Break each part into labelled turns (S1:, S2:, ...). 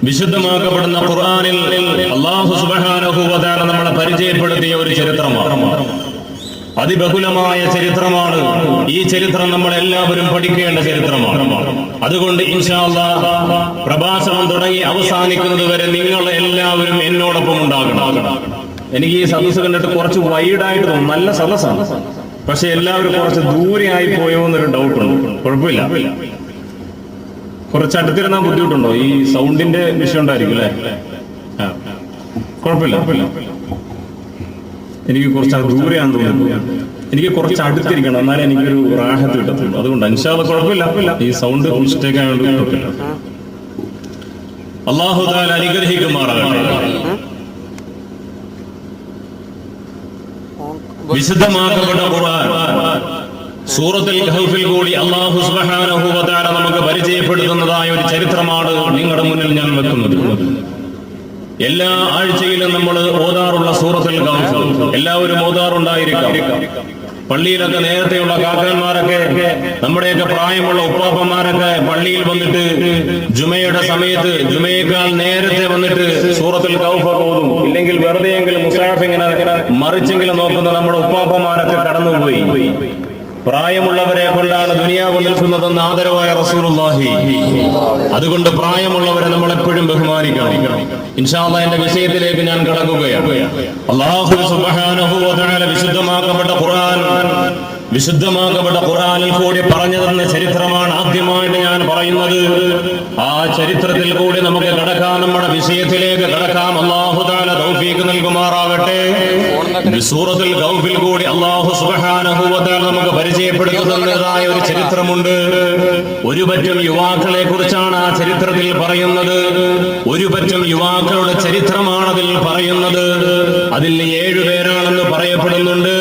S1: വിശുദ്ധമാക്കപ്പെടുന്ന ഖുർആനിൽ അല്ലാഹു സുബ്ഹാനഹു വ തആല നമ്മളെ പരിചയപ്പെടുത്തിയ ഒരു ചരിത്രമാണ്. അതിബഹുലമായ ചരിത്രമാണ്. ഈ ചരിത്രം നമ്മൾ എല്ലാവരും പഠിക്കേണ്ട ചരിത്രമാണ്. അതുകൊണ്ട് ഇൻഷാ അല്ലാഹ് പ്രഭാഷണം തുടങ്ങി അവസാനിക്കുന്നത് വരെ നിങ്ങൾ എല്ലാവരും എന്നോടൊപ്പം ഉണ്ടാകണം. എനിക്ക് ഈ സദസ്സ് കണ്ടിട്ട് കുറച്ച് വൈഡായിട്ട് തോന്നും. നല്ല സദസ്സാണ്, പക്ഷെ എല്ലാവരും കുറച്ച് ദൂരെയായി പോയോ എന്നൊരു ഡൗട്ടുണ്ട്. കുഴപ്പമില്ല, കുറച്ച് അടുത്തിരുന്നാൽ ബുദ്ധിമുട്ടുണ്ടോ? ഈ സൗണ്ടിന്റെ വിഷയം ഉണ്ടായിരിക്കും അല്ലേ? കുഴപ്പമില്ല. എനിക്ക് കുറച്ച് ദൂരെയാണെന്ന് തോന്നുന്നു. എനിക്ക് കുറച്ച് അടുത്തിരിക്കണം, എന്നാലേ എനിക്കൊരു റാഹത്ത് കിട്ടത്തുള്ളൂ. അതുകൊണ്ട് ഇൻഷാ അല്ലാഹ് കുഴപ്പമില്ല. ഈ സൗണ്ട് മിസ്റ്റേക്ക് ആയതുകൊണ്ട് അല്ലാഹു തആല അനുഗ്രഹിക്കുമാറാകട്ടെ. വിശുദ്ധമാക്കപ്പെട്ട ഖുർആൻ സൂറത്തുൽ കഹ്ഫിൽ കൂടി അല്ലാഹു സുബ്ഹാനഹു വ തആല നമുക്ക് പരിചയപ്പെടുത്തുന്നതായ ഒരു ചരിത്രമാണ് നിങ്ങളുടെ മുന്നിൽ ഞാൻ വെക്കുന്നത്. എല്ലാ ആഴ്ചയിലും നമ്മൾ ഓതാറുള്ള സൂറത്തുൽ കഹ്ഫ് എല്ലാവരും ഓതാറുണ്ടായിരിക്കാം. പള്ളിയിലൊക്കെ നേരത്തെയുള്ള കാക്കന്മാരൊക്കെ, നമ്മുടെയൊക്കെ പ്രായമുള്ള ഉപ്പാപ്പന്മാരൊക്കെ പള്ളിയിൽ വന്നിട്ട് ജുമയുടെ സമയത്ത് ജുമയേക്കാൾ നേരത്തെ വന്നിട്ട് സൂറത്തുൽ കഹ്ഫ് ഓതും. ഇല്ലെങ്കിൽ വെറുതെയെങ്കിലും മുസാഫ് ഇങ്ങനെ മറിച്ചെങ്കിലും നോക്കുന്ന നമ്മുടെ ഉപ്പാപ്പന്മാരൊക്കെ കടന്നുപോയി. പ്രായമുള്ളവരെ കൊണ്ടാണ് ദുനിയാവ് നിൽക്കുന്നതെന്ന് ആദരവായ റസൂലുള്ളാഹി. അതുകൊണ്ട് പ്രായമുള്ളവരെ നമ്മൾ എപ്പോഴും ബഹുമാനിക്കണം. ഇൻഷാ അല്ലാഹ് എന്റെ വിഷയത്തിലേക്ക് ഞാൻ കടക്കുകയാണ്. അല്ലാഹു സുബ്ഹാനഹു വ തആല വിശുദ്ധമാക്കപ്പെട്ട ഖുർആനിൽ കൂടി പറഞ്ഞു തന്ന ചരിത്രമാണ് ആദ്യമായിട്ട് ഞാൻ പറയുന്നത്. ആ ചരിത്രത്തിൽ കൂടി നമുക്ക് കടക്കാം, നമ്മുടെ വിഷയത്തിലേക്ക് കടക്കാം. അല്ലാഹു തആല തൗഫീഖ് നൽകുമാറാകട്ടെ. സൂറത്തുൽ കഹ്ഫിൽ കൂടി അല്ലാഹു സുബ്ഹാനഹു വ തആല നമുക്ക് പരിചയപ്പെടുത്തുന്നതായ ഒരു ചരിത്രമുണ്ട്. ഒരു പറ്റം യുവാക്കളെ കുറിച്ചാണ് ആ ചരിത്രത്തിൽ പറയുന്നത്. ഒരു പറ്റം യുവാക്കളുടെ ചരിത്രമാണ് അതിൽ പറയുന്നത്. അതിൽ 7 പേരാണെന്ന് പറയപ്പെടുന്നുണ്ട്.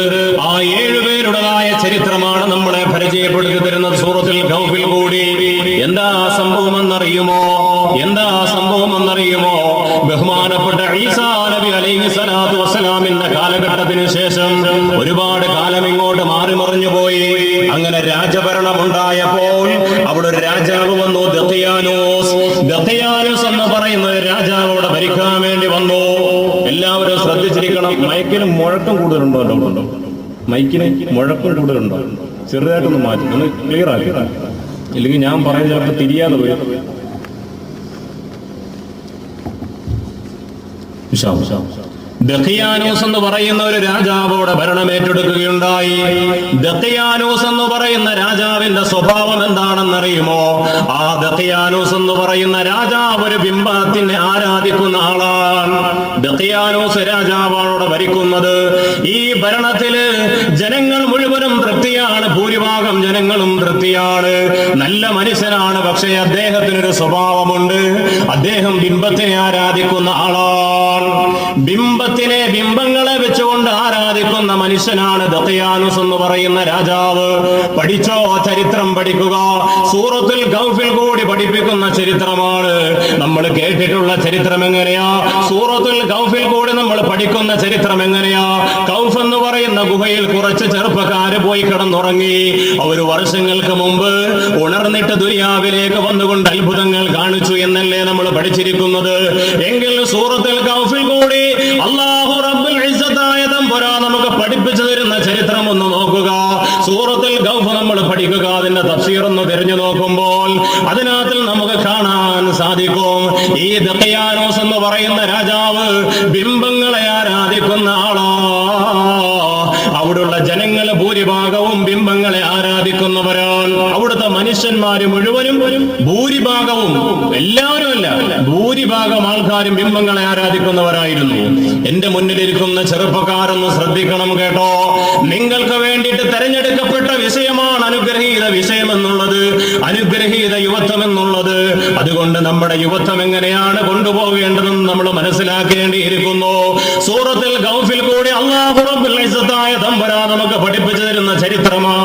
S1: ആ 7 പേരുടേതായ ചരിത്രമാണ് നമ്മളെ പരിചയപ്പെടുത്തി തരുന്നത് സൂറത്തുൽ കഹ്ഫിൽ കൂടി. എന്താ സംഭവം എന്നറിയുമോ? ബഹുമാനപ്പെട്ട ഈസാ നബി അലൈഹി സ്വലാത്തു വസ്സലാമിന്റെ കാലഘട്ടത്തിന് ശേഷം ഒരുപാട് കാലം ഇങ്ങോട്ട് മാറി മറിഞ്ഞു പോയി. അങ്ങനെ രാജഭരണം ഉണ്ടായപ്പോൾ അവിടെ ഒരു രാജാവ് വന്നു, ദഖിയാനോസ് എന്ന് പറയുന്ന രാജാവ് അവിടെ ഭരിക്കാൻ വേണ്ടി വന്നു. എല്ലാവരും ശ്രദ്ധിച്ചിരിക്കണം. മൈക്കിന് മുഴക്കം കൂടുതലുണ്ടോ? മൈക്കിന് മുഴക്കം കൂടുതലുണ്ടോ? ചെറുതായിട്ടൊന്ന് മാറ്റി ഒന്ന് ക്ലിയർ ആക്കി, ഇല്ലെങ്കിൽ ഞാൻ പറയുന്നത് ചിലപ്പോൾ തിരിയാതെ പോയി. ദഖിയാനോസ് എന്ന് പറയുന്ന ഒരു രാജാവ് അവിടെ ഭരണം ഏറ്റെടുക്കുകയുണ്ടായി. ദഖിയാനോസ് എന്ന് പറയുന്ന രാജാവിന്റെ സ്വഭാവം എന്താണെന്നറിയുമോ? ആ ദഖിയാനോസ് എന്ന് പറയുന്ന രാജാവ് ഒരു ബിംബത്തിനെ ആരാധിക്കുന്ന ആളാണ്. ദഖിയാനോസ് രാജാവാണ് അവിടെ ഭരിക്കുന്നത്. ഈ ഭരണത്തില് ജനങ്ങൾ മുഴുവനും തൃപ്തിയാണ്, ഭൂരിഭാഗം ജനങ്ങളും തൃപ്തിയാണ്, നല്ല മനുഷ്യനാണ്. പക്ഷേ അദ്ദേഹത്തിനൊരു സ്വഭാവമുണ്ട്. അദ്ദേഹം ബിംബത്തിനെ ആരാധിക്കുന്ന ആളാണ്. ബിംബങ്ങളെ വെച്ചുകൊണ്ട് ആരാധിക്കുന്ന മനുഷ്യനാണ് ദഖിയാനോസ് എന്ന് പറയുന്ന രാജാവ്. പഠിച്ചോ, ചരിത്രം പഠിക്കുക. സൂറത്തുൽ കഹ്ഫിൽ കൂടി പഠിപ്പിക്കുന്ന ചരിത്രമാണ്. നമ്മൾ കേട്ടിട്ടുള്ള ചരിത്രം എങ്ങനെയാ? സൂറത്തുൽ കഹ്ഫിൽ കൂടി നമ്മൾ പഠിക്കുന്ന ചരിത്രം എങ്ങനെയാ? കഹ്ഫ് എന്ന് പറയുന്ന ഗുഹയിൽ കുറച്ച് ചെറുപ്പക്കാര് പോയി കിടന്നുറങ്ങി. അവർ വർഷങ്ങൾക്ക് മുമ്പ് ഉണർന്നിട്ട് ദുനിയാവിലേക്ക് വന്നുകൊണ്ട് അത്ഭുതങ്ങൾ കാണിച്ചു എന്നല്ലേ നമ്മൾ പഠിച്ചിരിക്കുന്നത്. എങ്കിൽ സൂറത്തുൽ കഹ്ഫിൽ കൂടി അല്ലാഹു റബ്ബുൽ ഇസ്സത്തായ തമ്പുരാൻ നമുക്ക് പഠിപ്പിച്ചു തരുന്ന ചരിത്രം ഒന്ന് നോക്കുക. സൂറത്തുൽ കഹ്ഫ് നമ്മൾ പഠിക്കുക. അതിന്റെ തഫ്സീർ ഒന്ന് തിരഞ്ഞു നോക്കുമ്പോൾ അതിനകത്ത് നമുക്ക് കാണാൻ സാധിക്കും, ഈ ദഖിയാനോസ് എന്ന് പറയുന്ന രാജാവ് ബിംബങ്ങളെ ആരാധിക്കുന്ന ആളാ. അവിടുള്ള ജനങ്ങൾ ഭൂരിഭാഗവും ബിംബങ്ങളെ ആരാധിക്കുന്നവരാണ്. അവിടുത്തെ മനുഷ്യന്മാര് മുഴുവനും ഭൂരിഭാഗവും, എല്ലാവരും അല്ല, ഭൂരിഭാഗം ആൾക്കാരും ബിംബങ്ങളെ ആരാധിക്കുന്നവരായിരുന്നു. എന്റെ മുന്നിലിരിക്കുന്ന ചെറുപ്പക്കാരൊന്ന് ശ്രദ്ധിക്കണം കേട്ടോ. നിങ്ങൾക്ക് വേണ്ടിയിട്ട് തെരഞ്ഞെടുക്കപ്പെട്ട വിഷയമാണ് അനുഗ്രഹീത വിഷയം എന്നുള്ളത്, അനുഗ്രഹീത യുവത്വം എന്നുള്ളത്. അതുകൊണ്ട് നമ്മുടെ യുവത്വം എങ്ങനെയാണ് കൊണ്ടുപോകേണ്ടതെന്ന് നമ്മൾ മനസ്സിലാക്കേണ്ടിയിരിക്കുന്നു. സൂറത്തുൽ കഹ്ഫിൽ കൂടി അല്ലാഹു റബ്ബുൽ ഇസ്സത്തായ തമ്പുരാൻ നമുക്ക് പഠിപ്പിച്ചു തരുന്ന ചരിത്രമാ.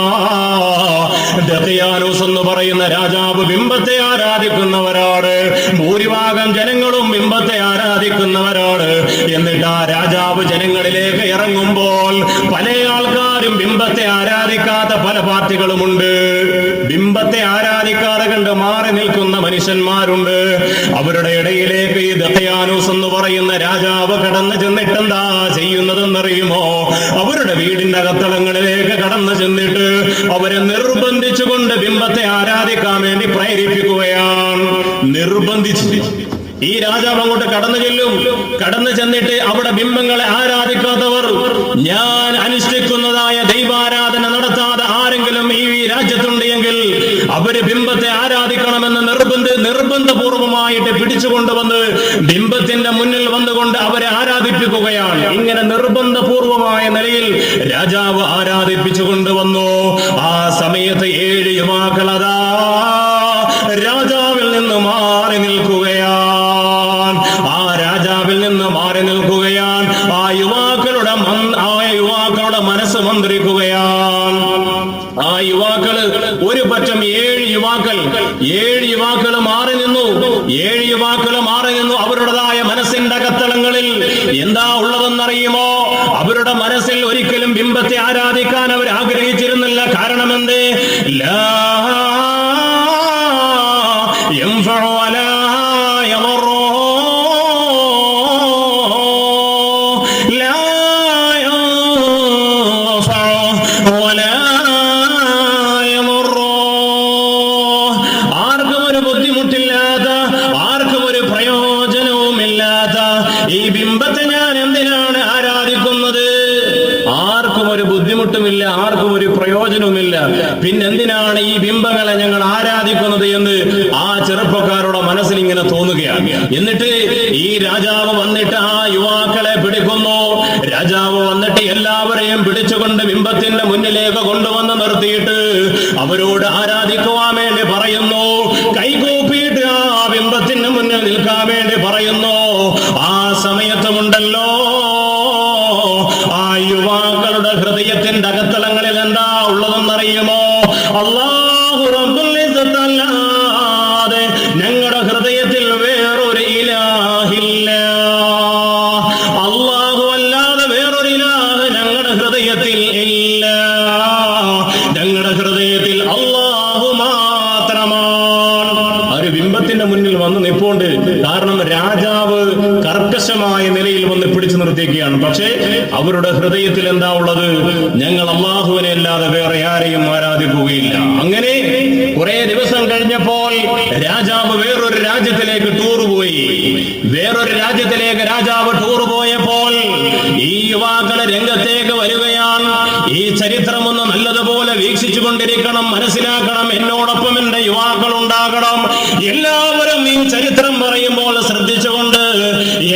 S1: ദഖിയാനോസ് എന്ന് പറയുന്ന രാജാവ് ബിംബത്തെ ആരാധിക്കുന്നവരാണ്. ഭൂരിഭാഗം ജനങ്ങളും ബിംബത്തെ ആരാധിക്കുന്നവരാണ്. എന്നിട്ട് ആ രാജാവ് ജനങ്ങളിലേക്ക് ഇറങ്ങുമ്പോൾ പല ആൾക്കാരും ബിംബത്തെ ആരാധിക്കാത്ത പല പാർട്ടികളുമുണ്ട്. ബിംബത്തെ ആരാധിക്കാതെ കണ്ട് മാറി നിൽക്കുന്ന മനുഷ്യർ മനുഷ്യന്മാരുണ്ട്. അവരുടെ ഇടയിലേക്ക് ഈ ദഖ്യാനൂസ് എന്ന് പറയുന്ന രാജാവ് കടന്നു ചെന്നിട്ട് എന്താ ചെയ്യുന്നതെന്നറിയുമോ? അവരുടെ വീടിന്റെ അകത്തളങ്ങളിലേക്ക് കടന്നു ചെന്നിട്ട് അവരെ നിർബന്ധിച്ചുകൊണ്ട് ബിംബത്തെ ആരാധിക്കാൻ വേണ്ടി പ്രേരിപ്പിക്കുകയാണ്. നിർബന്ധിച്ചു. ഈ രാജാവ് അങ്ങോട്ട് കടന്നു ചെന്നിട്ട് അവിടെ ബിംബങ്ങളെ ആരാധിക്കാത്തവർ, ഞാൻ അനുഷ്ഠിക്കുന്നതായ ദൈവാരാധന നടത്താതെ ആരെങ്കിലും ഈ രാജ്യത്തുണ്ടെങ്കിൽ അവര് ബിംബത്തെ ആരാധിക്കണമെന്ന് നിർബന്ധപൂർവമായിട്ട് പിടിച്ചുകൊണ്ടുവന്ന് ബിംബത്തിന്റെ മുന്നിൽ വന്നുകൊണ്ട് അവരെ ആരാധിപ്പിക്കുകയാണ്. ഇങ്ങനെ നിർബന്ധപൂർവമായ നിലയിൽ രാജാവ് ആരാധിപ്പിച്ചു കൊണ്ടുവന്നു. ആ സമയത്ത് 7 യുവാക്കൾ അതാ രാജാവിൽ നിന്ന് മാറി നിൽക്കുകയാണ്. ആ യുവാക്കളുടെ മനസ്സ് മന്ത്രിക്കുകയാണ്. ആ യുവാക്കള് ഒരു പറ്റം 7 യുവാക്കൾ മാറി നിന്നു. 7 യുവാക്കൾ മാറി നിന്നു. അവരുടേതായ മനസ്സിന്റെ അകത്തളങ്ങളിൽ എന്താ ഉള്ളതെന്നറിയുമോ? അവരുടെ മനസ്സിൽ ഒരിക്കലും ബിംബത്തെ ആരാധിക്കാൻ അവർ ആഗ്രഹിച്ചിരുന്നില്ല. കാരണം എന്ത്? ഈ ബിംബത്തെ ഞാൻ എന്തിനാണ് ആരാധിക്കുന്നത്? ആർക്കും ഒരു ബുദ്ധിമുട്ടുമില്ല, ആർക്കും ഒരു പ്രയോജനവുമില്ല. പിന്നെന്തിനാണ് ഈ ബിംബങ്ങളെ ഞങ്ങൾ ആരാധിക്കുന്നത് എന്ന് ആ ചെറുപ്പക്കാരുടെ മനസ്സിൽ ഇങ്ങനെ തോന്നുകയാണ്. എന്നിട്ട് ഈ രാജാവ് വന്നിട്ട് ആ യുവാക്കളെ പിടിക്കുന്നു. രാജാവ് വന്നിട്ട് എല്ലാവരെയും പിടിച്ചുകൊണ്ട് ബിംബത്തിന്റെ മുന്നിലേക്ക് കൊണ്ടുവന്ന് നിർത്തിയിട്ട് അവരോട് ആരാധിക്കുവാൻ വേണ്ടി പറയുന്നു. കൈകൂപ്പിയിട്ട് ആ ബിംബത്തിന് മുന്നിൽ നിൽക്കാൻ വേണ്ടി പറയുന്നു. ആ സമയത്തുമുണ്ടല്ലോ ആ യുവാക്കളുടെ ഹൃദയത്തിന്റെ അകത്തളങ്ങളിൽ എന്താ ഉള്ളതെന്നറിയുമോ? അല്ലാഹു റബ്ബുൽ ഇസ്സത്ത് അല്ലാതെ ഞങ്ങളുടെ ഹൃദയത്തിൽ വേറൊരു ഇലാഹില്ല. അല്ലാഹു അല്ലാതെ വേറൊരു ഇലാഹ് ഞങ്ങളുടെ ഹൃദയത്തിൽ ഇല്ല. ഞങ്ങളുടെ ഹൃദയത്തിൽ അല്ലാഹു മാത്രമാണ്. ഒരു ബിംബത്തിന്റെ മുന്നിൽ വന്ന് നിൽപ്പുണ്ട്. കാരണം രാജാവ് കർക്കശമായ നിലയിൽ വന്ന് പിടിച്ചു നിർത്തിയിരിക്കുകയാണ്. പക്ഷേ അവരുടെ ഹൃദയത്തിൽ എന്താ ഉള്ളത്? ഞങ്ങൾ അല്ലാഹുവിനെ അല്ലാതെ വേറെ ആരെയും ആരാധിക്കുകയില്ല. അങ്ങനെ കുറെ ദിവസം കഴിഞ്ഞപ്പോൾ രാജാവ് വേറൊരു രാജ്യത്തിലേക്ക് ടൂർ പോയപ്പോൾ ഈ യുവാക്കളെ രംഗത്തേക്ക് വരികയാണ്. ഈ ചരിത്രം ഒന്ന് നല്ലതുപോലെ വീക്ഷിച്ചു കൊണ്ടിരിക്കണം, മനസ്സിലാക്കണം. എന്നോടൊപ്പം എന്റെ യുവാക്കൾ ഉണ്ടാകണം. എല്ലാവരും ഈ ചരിത്രം പറയുമ്പോൾ ശ്രദ്ധിച്ചുകൊണ്ട്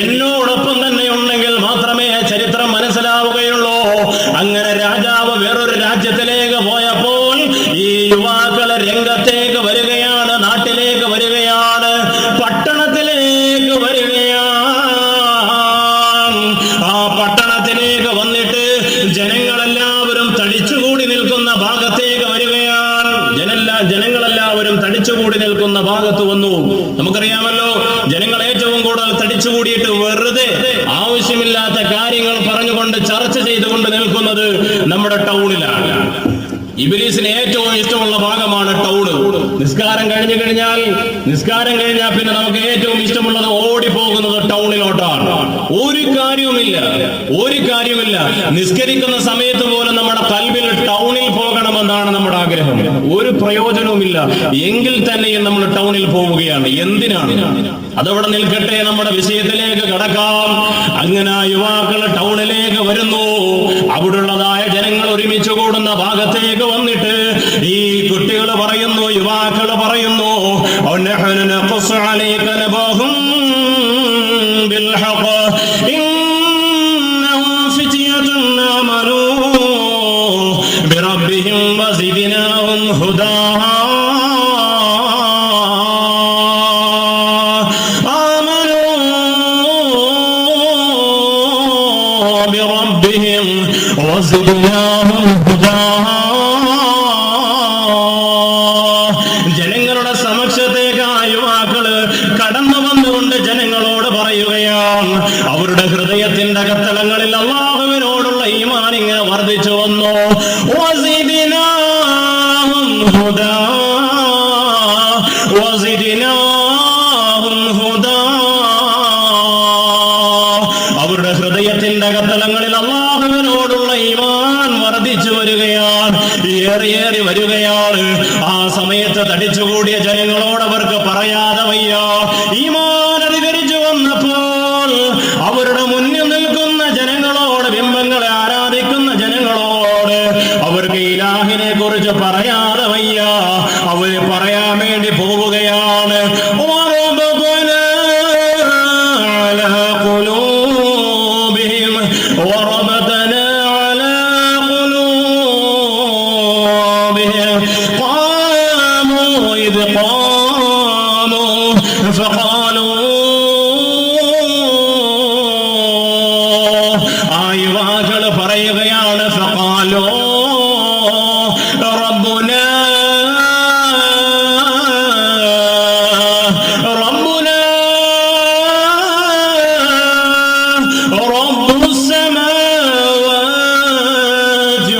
S1: എന്നോടൊപ്പം തന്നെ ഉണ്ടെങ്കിൽ മാത്രമേ ചരിത്രം മനസ്സിലാവുകയുള്ളൂ. അങ്ങനെ രാജാവ് വേറൊരു രാജ്യത്തിലേക്ക് പോയപ്പോൾ ഈ യുവാക്കളെ രംഗത്തേക്ക് വരികയാണ്, നാട്ടിലേക്ക് വരികയാണ്, പട്ടണത്തിലേക്ക് വരികയാണ്. ആ പട്ടണത്തിലേക്ക് വന്നിട്ട് ജനങ്ങളെല്ലാവരും തടിച്ചുകൂടി നിൽക്കുന്ന ഭാഗത്തേക്ക് വരികയാണ്. ജനങ്ങളെല്ലാവരും തടിച്ചുകൂടി നിൽക്കുന്ന ഭാഗത്ത് വന്നു. നമുക്കറിയാമല്ലോ, ജനങ്ങൾ ഏറ്റവും കൂടുതൽ തടിച്ചുകൂടിയിട്ട് വെറുതെ ആവശ്യമില്ലാത്ത കാര്യങ്ങൾ പറഞ്ഞുകൊണ്ട് ചർച്ച ചെയ്തുകൊണ്ട് നിൽക്കുന്നത് നമ്മുടെ ടൗണിലാണ്. ഇബ്ലീസിന് ഏറ്റവും ഇഷ്ടമുള്ള ഭാഗമാണ് ടൗണ്. നിസ്കാരം കഴിഞ്ഞാൽ പിന്നെ നമുക്ക് ഏറ്റവും ഇഷ്ടമുള്ളത് ഓടിപ്പോകുന്നത് ടൗണിലോട്ടാണ്. ഒരു കാര്യവുമില്ല. നിസ്കരിക്കുന്ന സമയത്ത് പോലും നമ്മുടെ കൽബിൽ ടൗണിൽ പോകണമെന്നാണ് നമ്മുടെ ആഗ്രഹം. ഒരു പ്രയോജനവുമില്ല. എങ്കിൽ തന്നെയും നമ്മൾ ടൗണിൽ പോവുകയാണ്. എന്തിനാണ്? അതവിടെ നിൽക്കട്ടെ, നമ്മുടെ വിഷയത്തിലേക്ക് കടക്കാം. അങ്ങനെ യുവാക്കൾ ടൗണിലേക്ക് വരുന്നു. അവിടുള്ളതായ ജനങ്ങൾ ഒരുമിച്ച് കൂടുന്ന ഭാഗത്തേക്ക് വന്നിട്ട് ഈ കുട്ടികൾ പറയുന്നു, യുവാക്കൾ പറയുന്നു, ജനങ്ങളുടെ സമക്ഷത്തേക്ക് ആ യുവാക്കള് കടന്നു വന്നുകൊണ്ട് ജനങ്ങളോട് പറയുകയാണ്. അവരുടെ ഹൃദയത്തിന്റെ അകത്തളങ്ങളിൽ അല്ലാഹുവിനോടുള്ള ഈമാൻ ഇങ്ങനെ വർദ്ധിച്ചു വന്നു. വസിദ്നാഹും ഹുദാ വസിദ്നാഹും സമയത്ത് തടിച്ചുകൂടിയ ജനങ്ങളോട് അവർക്ക് പറയാതെ വയ്യ. ഈമാൻ അധികരിച്ചു വന്നപ്പോൾ അവരുടെ മുന്നിൽ നിൽക്കുന്ന ജനങ്ങളോട്, ബിംബങ്ങളെ ആരാധിക്കുന്ന ജനങ്ങളോട് അവർക്ക് ഇലാഹിനെ കുറിച്ച് പറയാതെ വയ്യ. അവര് പറയാൻ വേണ്ടി പോവുകയാണ്. പറയുകയാണ് ഫഖാലൂ റബ്ബുനാ റബ്ബുനാ റബ്ബുസ് സമാവാതി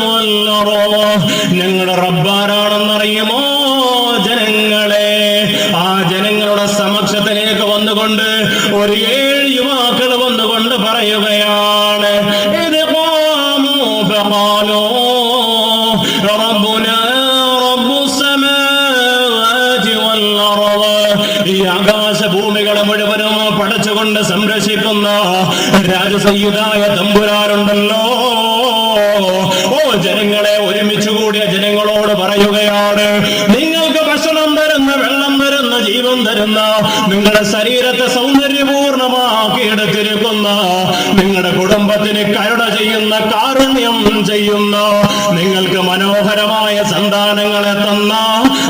S1: വൽ അർദ്. ഞങ്ങളുടെ റബ്ബാരാണെന്നറിയുമോ ജനങ്ങളെ? ആ ജനങ്ങളുടെ സമക്ഷത്തിലേക്ക് വന്നുകൊണ്ട് ഒരു 7 യുവാക്കൾ വന്നുകൊണ്ട് പറയുകയാണ്, ഈ ആകാശഭൂമികളെ മുഴുവനും പടച്ചുകൊണ്ട് സംരക്ഷിക്കുന്ന രാജസയ്യിദായ തമ്പുരാനുണ്ടല്ലോ. ഓ ജനങ്ങളെ, ഒരുമിച്ച് കൂടിയ ജനങ്ങളോട് പറയുകയാണ്, നിങ്ങൾക്ക് ഭക്ഷണം തരുന്ന, വെള്ളം തരുന്ന, ജീവൻ തരുന്ന, നിങ്ങളുടെ ശരീരത്തെ സൗന്ദര്യപൂർണമാക്കി എടുത്തിരിക്കുന്ന, നിങ്ങളുടെ കുടുംബത്തിന് കരുണ ചെയ്യുന്ന, കാരുണ്യം ചെയ്യുന്ന, നിങ്ങൾക്ക് മനോഹരമായ സന്താനങ്ങളെ തന്ന,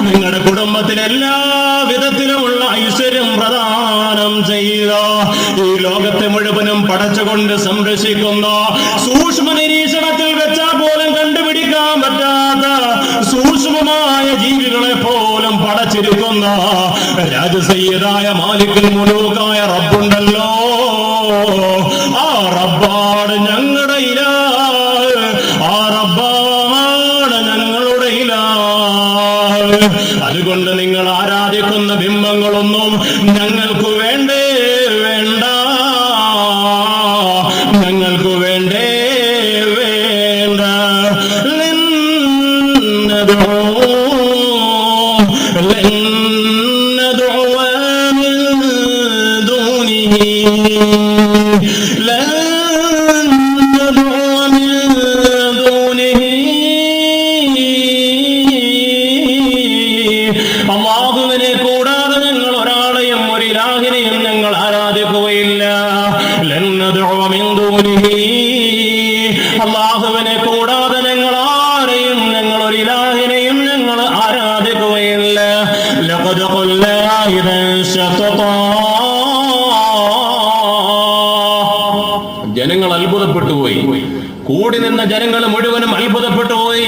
S1: നിങ്ങളുടെ കുടുംബത്തിന് എല്ലാ വിധത്തിലുമുള്ള ഐശ്വര്യം പ്രദാനം ചെയ്ത, ഈ ലോകത്തെ മുഴുവനും പടച്ചുകൊണ്ട് സംരക്ഷിക്കുന്ന, സൂക്ഷ്മ നിരീക്ഷണത്തിൽ വെച്ചാൽ പോലും കണ്ടുപിടിക്കാൻ പറ്റാത്ത സൂക്ഷ്മമായ ജീവികളെ പോലും പടച്ചിരിക്കുന്ന രാജസയ്യിദായ മാലിക്കുൽ മുലൂക്കായ റബ്ബുണ്ടല്ലോ. ആ റബ്ബാണ് ഞങ്ങളുടെ ഇലാഹ്, ആ റബ്ബാണ് ഞങ്ങളുടെ ഇലാഹ്. അതുകൊണ്ട് നിങ്ങൾ ആരാധിക്കുന്ന ബിംബങ്ങളൊന്നും ഞങ്ങൾക്ക് വേണ്ടേ വേണ്ട, ഞങ്ങൾക്ക് വേണ്ടേ വേണ്ട. അല്ലാഹുവിനെ കൂടാതെ ഞങ്ങൾ ഒരാളെയും ഒരു ഇലാഹിനെയും ഞങ്ങൾ ആരാധിക്കുകയില്ല. അല്ലാഹുവിനെ കൂടാതെ ഞങ്ങൾ ആരെയും, ഞങ്ങൾ ഒരു ഇലാഹിനെയും ഞങ്ങൾ ആരാധിക്കുകയില്ല. ലഖദ് ഖുൽനാ ഇദൻ ശതതാ. ജനങ്ങൾ അത്ഭുതപ്പെട്ടു പോയി. കൂടി നിന്ന ജനങ്ങൾ മുഴുവനും അത്ഭുതപ്പെട്ടു പോയി.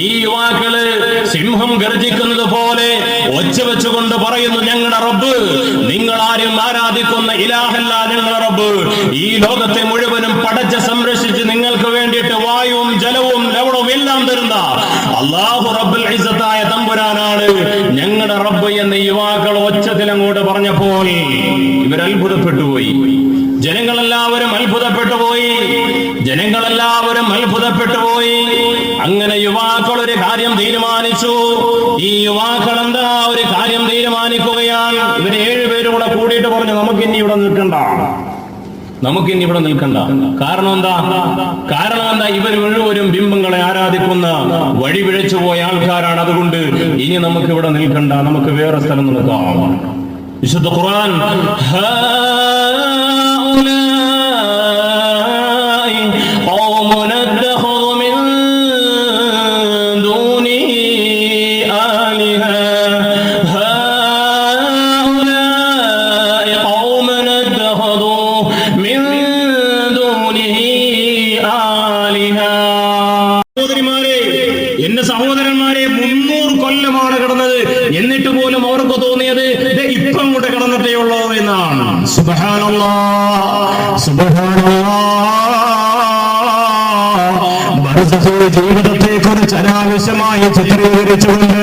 S1: ഈ യുവാക്കള് സിംഹം ഗർജിക്കുന്നത് പോലെ ഒച്ച വെച്ചുകൊണ്ട് പറയുന്നു, ഞങ്ങളുടെ റബ്ബ്, നിങ്ങൾ ആരും ആരാധിക്കുന്ന ഇലാഹല്ല ഞങ്ങളുടെ റബ്ബ്. ഈ ലോകത്തെ മുഴുവനും പടച്ച് സംരക്ഷിച്ച് നിങ്ങൾക്ക് വേണ്ടിയിട്ട് വായുവും ജലവും ലവണവും എല്ലാം തരുന്ന അല്ലാഹു റബ്ബുൽ ഇസ്സത്തായ തമ്പുരാനാണ് ഞങ്ങളുടെ റബ്ബ് എന്ന് യുവാക്കൾ ഒച്ചത്തിൽ അങ്ങോട്ട് പറഞ്ഞപ്പോൾ ഇവർ അത്ഭുതപ്പെട്ടു പോയി. ജനങ്ങളെല്ലാവരും അത്ഭുതപ്പെട്ടു പോയി. ജനങ്ങളെല്ലാവരും അത്ഭുതപ്പെട്ടു പോയി. അങ്ങനെ യുവാക്കൾ ഒരു കാര്യം തീരുമാനിച്ചു. ഈ യുവാക്കൾ എന്താ ഒരു കാര്യം തീരുമാനിക്കുകയാണ്. ഇവര് 7 പേരും കൂടെ കൂടിയിട്ട് പറഞ്ഞു, നമുക്കിനി ഇവിടെ നിൽക്കണ്ട, നമുക്കിനി ഇവിടെ നിൽക്കണ്ട. കാരണം എന്താ? ഇവർ മുഴുവനും ബിംബങ്ങളെ ആരാധിക്കുന്ന വഴി പിഴച്ചു പോയ ആൾക്കാരാണ്. അതുകൊണ്ട് ഇനി നമുക്ക് ഇവിടെ നിൽക്കണ്ട, നമുക്ക് വേറെ സ്ഥലം നോക്കാം. വിശുദ്ധ ഖുർആൻ എന്റെ സഹോദരന്മാരെ 300 കൊല്ലമാണ് കിടന്നത്. എന്നിട്ട് പോലും അവർക്ക് തോന്നിയത് ഇപ്പം കൂടെ കിടന്നിട്ടേ ഉള്ളൂ എന്നാണ്. സുബ്ഹാനല്ലാഹ്, സുബ്ഹാനല്ലാഹ്. ജീവിതത്തെ കുറിച്ച് അനാവശ്യമായി ചിത്രീകരിച്ചുകൊണ്ട്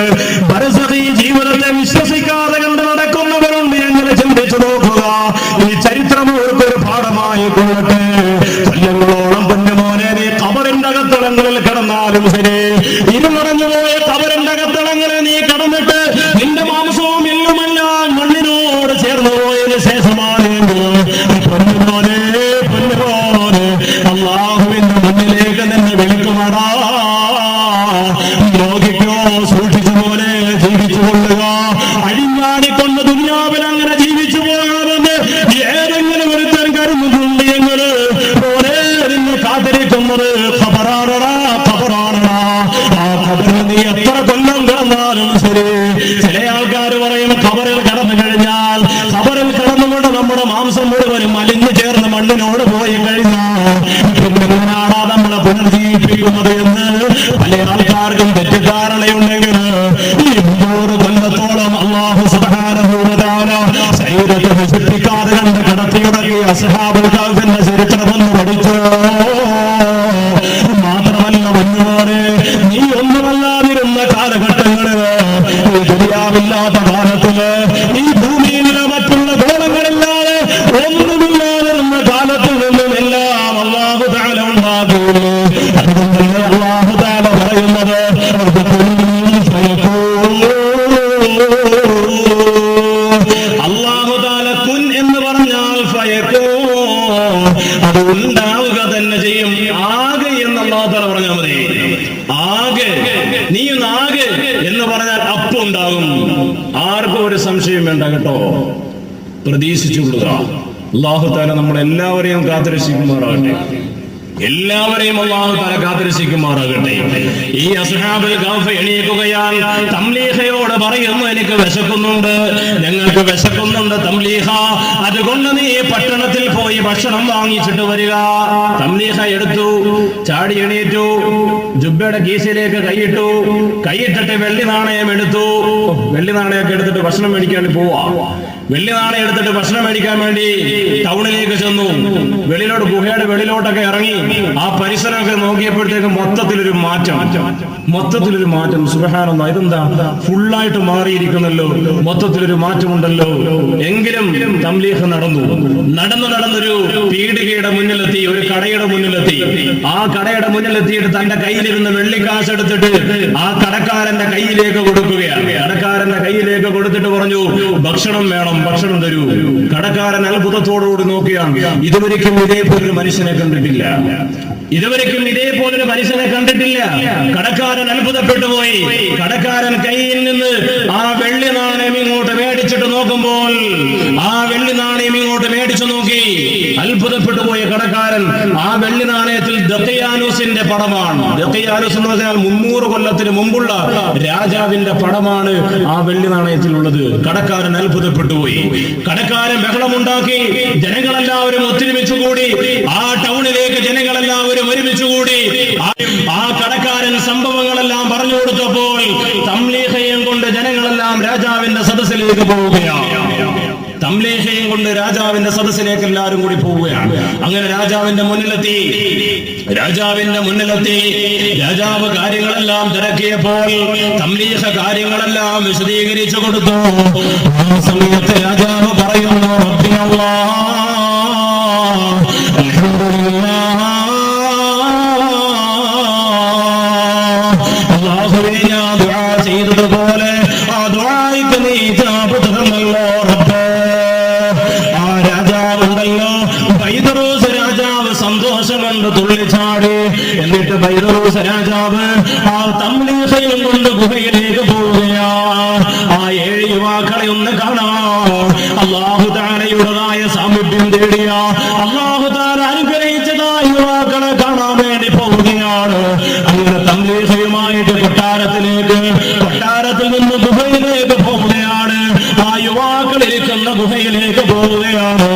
S1: ബർസഖി ജീവിതത്തെ വിശ്വസിക്കാതെ കണ്ട് നടക്കുന്നവരുണ്ട്. എങ്ങനെ ചിന്തിച്ചു നോക്കുക. ഈ ചരിത്രം ഒരു പാഠമായി കൊള്ളട്ടെ. കൊല്ലങ്ങളോളം പൊന്നുമോനെ നീ ഖബറിന്റെ അകത്തളങ്ങളിൽ കിടന്നാലും ശരി, ഇരുമറഞ്ഞുപോയ ഖബറിന്റെ അകത്തളങ്ങളിൽ നീ കടന്നിട്ട്
S2: മാംസം മുഴുവനും അലിഞ്ഞു ചേർന്ന് മണ്ണിനോട് പോയി കഴിഞ്ഞാൽ പിന്നെ എങ്ങനെയാണോ നമ്മളെ പുനർജീവിപ്പിക്കുന്നത് എന്ന് പല ആൾക്കാർക്കും തെറ്റിദ്ധാരണയുണ്ടെങ്കിൽ ഈ 300 കൊല്ലത്തോളം അല്ലാഹു സുബ്ഹാനഹു വ തആല ശരീരത്തെ നശിപ്പിക്കാതെ കണ്ട് കിടത്തിയിറക്കിയ അസ്ഹാബുൽ കഹ്ഫിന്റെ ചരിത്രമൊന്ന് പഠിച്ചു. മാത്രമല്ല മുന്നോരെ നീ ഒന്നുമല്ലാതിരുന്ന കാലഘട്ടങ്ങളില്, ഈ ദുനിയാവില്ലാത്ത കാലത്തില്, ഈ ഭൂമിയിലെ മറ്റുള്ള ഗോളങ്ങളില്ലാതെ ഒന്നുമില്ലാതിരുന്ന കാലത്തിൽ നിന്നും എല്ലാം അല്ലാഹു തആല ഉണ്ടാക്കിയില്ലേ. അതുകൊണ്ടല്ലേ അല്ലാഹു തആല പറയുന്നത് അല്ലാഹു തആല കുൻ എന്ന് പറഞ്ഞാൽ ഫയകൂൻ, അത് ഉണ്ടാവുക തന്നെ ചെയ്യും. ആകെ എന്ന് അല്ലാഹു തആല പറഞ്ഞാൽ മതി. ആകെ, നീ ഒന്ന് ആകെ എന്ന് പറഞ്ഞാൽ അപ്പം ഉണ്ടാകും. ആർക്കും ഒരു സംശയം വേണ്ട കേട്ടോ, പ്രതീക്ഷിച്ചുകൊള്ളുക. അല്ലാഹു തആല നമ്മളെല്ലാവരെയും കാത്തുരക്ഷിക്കുമാറാകട്ടെ. എല്ലാവരെയും അല്ലാഹു തആല കാത്തുരക്ഷിക്കുമാറാകട്ടെ. ഈ അസ്ഹാബുൽ കഹ്ഫ് എണീക്കുകയാൽ തംലീഹയോട് പറയുന്നു, എനിക്ക് വിശക്കുന്നുണ്ട്, ഞങ്ങൾക്ക് വിശക്കുന്നുണ്ട് തംലീഹ, അതുകൊണ്ട് നീ പട്ടണത്തിൽ പോയി ഭക്ഷണം വാങ്ങിച്ചിട്ട് വരിക. തംലീഹ എടുത്തു, ചാടി എണീറ്റു, ജുബ്ബയുടെ കീശയിലേക്ക് കൈയിട്ടു, കൈയിട്ടിട്ട് വെള്ളി നാണയം എടുത്തു. വെള്ളി നാണയമൊക്കെ എടുത്തിട്ട് ഭക്ഷണം മേടിക്കാൻ പോവാ. വെള്ളി നാണയം എടുത്തിട്ട് ഭക്ഷണം മേടിക്കാൻ വേണ്ടി ടൗണിലേക്ക് ചെന്നു. വെളിയിലോട്ട്, ഗുഹയുടെ വെളിയിലോട്ടൊക്കെ ഇറങ്ങി ആ പരിസരമൊക്കെ നോക്കിയപ്പോഴത്തേക്കും മൊത്തത്തിലൊരു മാറ്റം. സുബ്ഹാനല്ലാഹ്, ഇതെന്താ ഫുള്ളായിട്ട് മാറിയിരിക്കുന്നല്ലോ, മൊത്തത്തിലൊരു മാറ്റമുണ്ടല്ലോ. എങ്കിലും തംലീഹ് നടന്നൊരു പീടികയുടെ മുന്നിലെത്തി, ഒരു കടയുടെ മുന്നിലെത്തി. ആ കടയുടെ മുന്നിലെത്തിയിട്ട് തന്റെ കയ്യിലിരുന്ന വെള്ളിക്കാശ് എടുത്തിട്ട് ആ കടക്കാരന്റെ കയ്യിലേക്ക് കൊടുക്കുകയാണ്. കടക്കാരന്റെ കയ്യിലേക്ക് കൊടുത്തിട്ട് പറഞ്ഞു, ഭക്ഷണം വേണം, ഭക്ഷണം തരൂ. കടക്കാരൻ അത്ഭുതത്തോടുകൂടി നോക്കിയാണ്. ഇതുവരെയ്ക്കും ഇതേപോലൊരു മനുഷ്യനെ കണ്ടിട്ടില്ല. കടക്കാരൻ അത്ഭുതപ്പെട്ടു പോയി. കടക്കാരൻ കയ്യിൽ നിന്ന് ആ വെള്ളി നാണയം ഇങ്ങോട്ട് മേടിച്ചിട്ട് നോക്കുമ്പോൾ, ആ വെള്ളി നാണയം ഇങ്ങോട്ട് മേടിച്ചു നോക്കി. അത്ഭുതപ്പെട്ടു പോയ കടക്കാരൻ ആ വെള്ളി നാണയത്തിൽ ദഖിയാനൂസിന്റെ പടമാണ്. ദഖിയാനൂസ് എന്ന് പറഞ്ഞാൽ 300 കൊല്ലത്തിന് മുമ്പുള്ള രാജാവിന്റെ പടമാണ് ആ വെള്ളി നാണയത്തിലുള്ളത്. കടക്കാരൻ അത്ഭുതപ്പെട്ടു പോയി. കടക്കാരൻ ബഹളമുണ്ടാക്കി. ജനങ്ങളെല്ലാവരും ഒത്തൊരുമിച്ചുകൂടി. ആ ടൗണിലേക്ക് ജനങ്ങളെല്ലാവരും ഒരുമിച്ചുകൂടി. ആ കടക്കാരൻ സംഭവങ്ങളെല്ലാം പറഞ്ഞു കൊടുത്തപ്പോൾ തംലീഹയും കൊണ്ട് ജനങ്ങളെല്ലാം രാജാവിന്റെ സദസ്സിലേക്ക് പോവുകയാണ്. തംലീഹയും കൊണ്ട് രാജാവിന്റെ സദസ്സിലേക്ക് എല്ലാവരും കൂടി പോവുകയാണ്. അങ്ങനെ രാജാവിന്റെ മുന്നിലെത്തി. രാജാവ് കാര്യങ്ങളെല്ലാം തിരക്കിയപ്പോൾ തംലീഹ കാര്യങ്ങളെല്ലാം വിശദീകരിച്ചു കൊടുത്തു. ആ സമയത്ത് രാജാവ് പറയുന്നു, റബ്ബി അല്ലാഹ്, അൽഹംദുലില്ലാഹ്, അല്ലാഹുവേ, ഞാൻ ദുആ ചെയ്തതുപോലെ ആ ദുആയ്ക്ക് നീ ഇജാബത്ത് തന്നല്ലോ റബ്ബേ. ആ രാജാവുണ്ടല്ലോ, ബൈദറൂസ് രാജാവ് സന്തോഷം കൊണ്ട് തുള്ളിച്ചാടി. എന്നിട്ട് ബൈദറൂസ് രാജാവ് ആ തംലീഹയും കൊണ്ട് ഗുഹയിലേക്ക് പോവുകയാ. ആ 7 യുവാക്കളെ ഒന്ന് കാണാം. അല്ലാഹു തആലയുടേതായ സാമീപ്യം തേടിയ, അല്ലാഹു തആല അനുഗ്രഹിച്ചതായ യുവാക്കളെ കാണാൻ വേണ്ടി പോവുകയാണ്. അങ്ങനെ തംലീഹയുമായിട്ട് കൊട്ടാരത്തിൽ നിന്ന് ഗുഹയിലേക്ക് പോവുകയാണ്. ആ യുവാക്കൾ ഇരിക്കുന്ന ഗുഹയിലേക്ക് പോവുകയാണ്.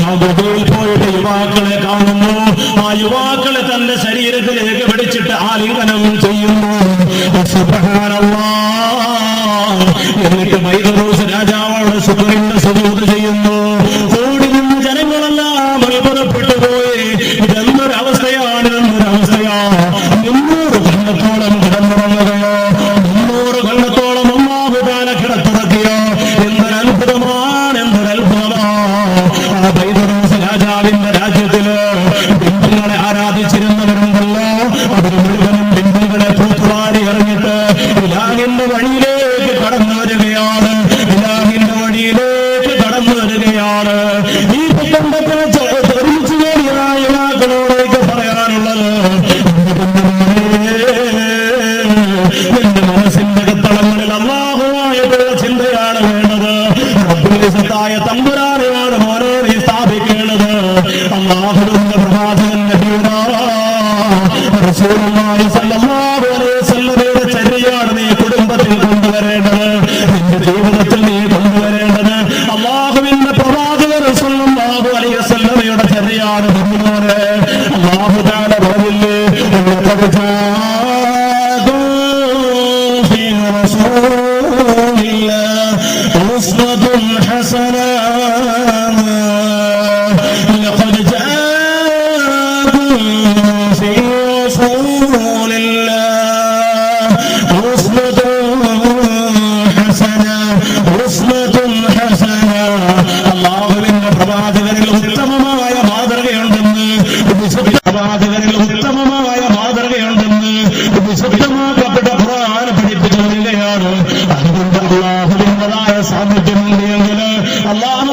S2: ആ ഗുഹയിൽ പോയിട്ട് യുവാക്കളെ കാണുന്നു. ആ യുവാക്കളെ തന്റെ ശരീരത്തിലേക്ക് പിടിച്ചിട്ട് ആലിംഗനം ചെയ്യുന്നു. സുബ്ഹാനല്ലാഹ്. എന്നിട്ട് ബൈദറൂസ് രാജാവോട് ശുക്രിന്റെ സുജൂദ് ചെയ്യുന്നു. കൂടി നിന്ന് ജനങ്ങളെല്ലാം അത്ഭുതപ്പെട്ടു പോയി. ഇതെന്തൊരവസ്ഥയാണ്, 300 കൊല്ലത്തോളം കിടന്നുറങ്ങുകയോ, 300 കൊല്ലത്തോളം അല്ലാഹു തആല കിടത്തുറക്കിയോ. എന്തൊരത്ഭുതമാണ്. ആ ബൈദറൂസ് രാജാവിന്റെ രാജ്യത്തില് ബിംബങ്ങളെ ആരാധിച്ചിരുന്നവരുണ്ടല്ലോ, അവർ മുഴുവനും ബിംബങ്ങളെ തൂത്തുവാരി എറിഞ്ഞിട്ട് ഇലാഹിന്റെ വഴിയിലേക്ക് കടന്നു വരികയാണ്. ഈ ഭൂഖണ്ഡത്തിൽ ഒരുമിച്ച് ചേരിയതായ യുവാക്കളോടൊക്കെ പറയാനുള്ളത്, എന്റെ മനസ്സിന്റെ കത്തളങ്ങളിൽ അല്ലാഹുവായിട്ടുള്ള ചിന്തയാണ് വേണ്ടത്. റബ്ബുൽ ഇസ്സത്തായ തമ്പുരാനെയാണ് മോനെ നീ സ്ഥാപിക്കേണ്ടത്. അല്ലാഹുവിന്റെ പ്രവാചകൻ റസൂലുള്ളാഹി സ്വല്ലല്ലാഹു അലൈഹി വസല്ലമയുടെ ചര്യയാണ് നീ കുടുംബത്തിൽ കൊണ്ടുവരേണ്ടത്, നിന്റെ ജീവിതത്തിൽ നീ കൊണ്ടുവരേണ്ടത്. അല്ലാഹുവിന്റെ പ്രവാചകൻ റസൂലുള്ളാഹി ചര്യയാണ് കുഞ്ഞുമോനെ. അല്ലാഹു തആല പറഞ്ഞില്ലേ വിശുദ്ധമാക്കപ്പെട്ട ഖുർആൻ പഠിപ്പിച്ചു വരികയാണ്. അതുകൊണ്ട് അല്ലാഹുവിൻ്റെതായ സാന്നിധ്യമുണ്ടെങ്കിൽ അല്ലാഹു